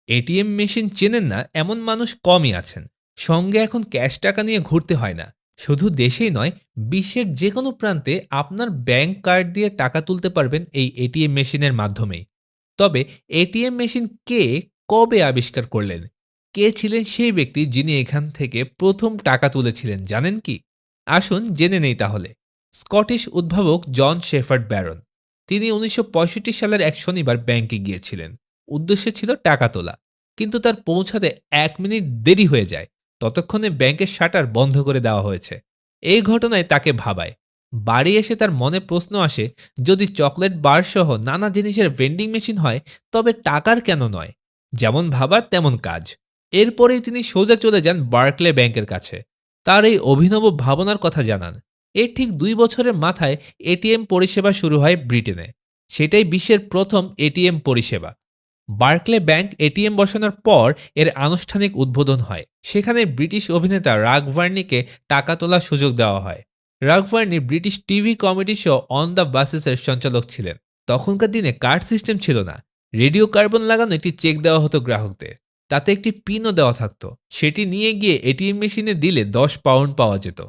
ATM machine চেনেন না এমন মানুষ কমই আছেন। সঙ্গে এখন ক্যাশ টাকা নিয়ে ঘুরতে হয় না। শুধু দেশেই নয়, বিশ্বের যে কোনো প্রান্তে আপনার ব্যাংক কার্ড দিয়ে টাকা তুলতে পারবেন এই এটিএম মেশিনের মাধ্যমেই। তবে এটিএম মেশিন কে, কবে আবিষ্কার করলেন, কে ছিলেন সেই ব্যক্তি যিনি এখান থেকে প্রথম টাকা তুলেছিলেন জানেন কি? আসুন জেনে নেই তাহলে। স্কটিশ উদ্ভাবক জন শেফার্ড ব্যারন। তিনি ১৯৬৫ সালের এক শনিবার ব্যাংকে গিয়েছিলেন। উদ্দেশ্য ছিল টাকা তোলা। কিন্তু তার পৌঁছাতে ১ মিনিট দেরি হয়ে যায়। ততক্ষণে ব্যাংকের শাটার বন্ধ করে দেওয়া হয়েছে। এই ঘটনায় তাকে ভাবায়। বাড়ি এসে তার মনে প্রশ্ন আসে, যদি চকলেট বার সহ নানা জিনিসের ভেন্ডিং মেশিন হয়, তবে টাকার কেন নয়? যেমন ভাবার তেমন কাজ। এরপরেই তিনি সোজা চলে যান বার্কলে ব্যাংকের কাছে। তার এই অভিনব ভাবনার কথা জানান। এর ঠিক ২ বছরের মাথায় এটিএম পরিষেবা শুরু হয় ব্রিটেনে। সেটাই বিশ্বের প্রথম এটিএম পরিষেবা। বার্কলে ব্যাংক এটিএম বসানোর পর এর আনুষ্ঠানিক উদ্বোধন হয়। সেখানে ব্রিটিশ অভিনেতা রাগ ভার্নিকে টাকা তোলার সুযোগ দেওয়া হয়। Reg Varney British TV comedy show on the বাসেসের সঞ্চালক ছিলেন। তখনকার দিনে কার্ড সিস্টেম ছিল না। রেডিও কার্বন লাগানো একটি চেক দেওয়া হতো গ্রাহকদের। তাতে একটি পিনও দেওয়া থাকতো। সেটি নিয়ে গিয়ে এটিএম মেশিনে দিলে ১০ পাউন্ড পাওয়া যেত।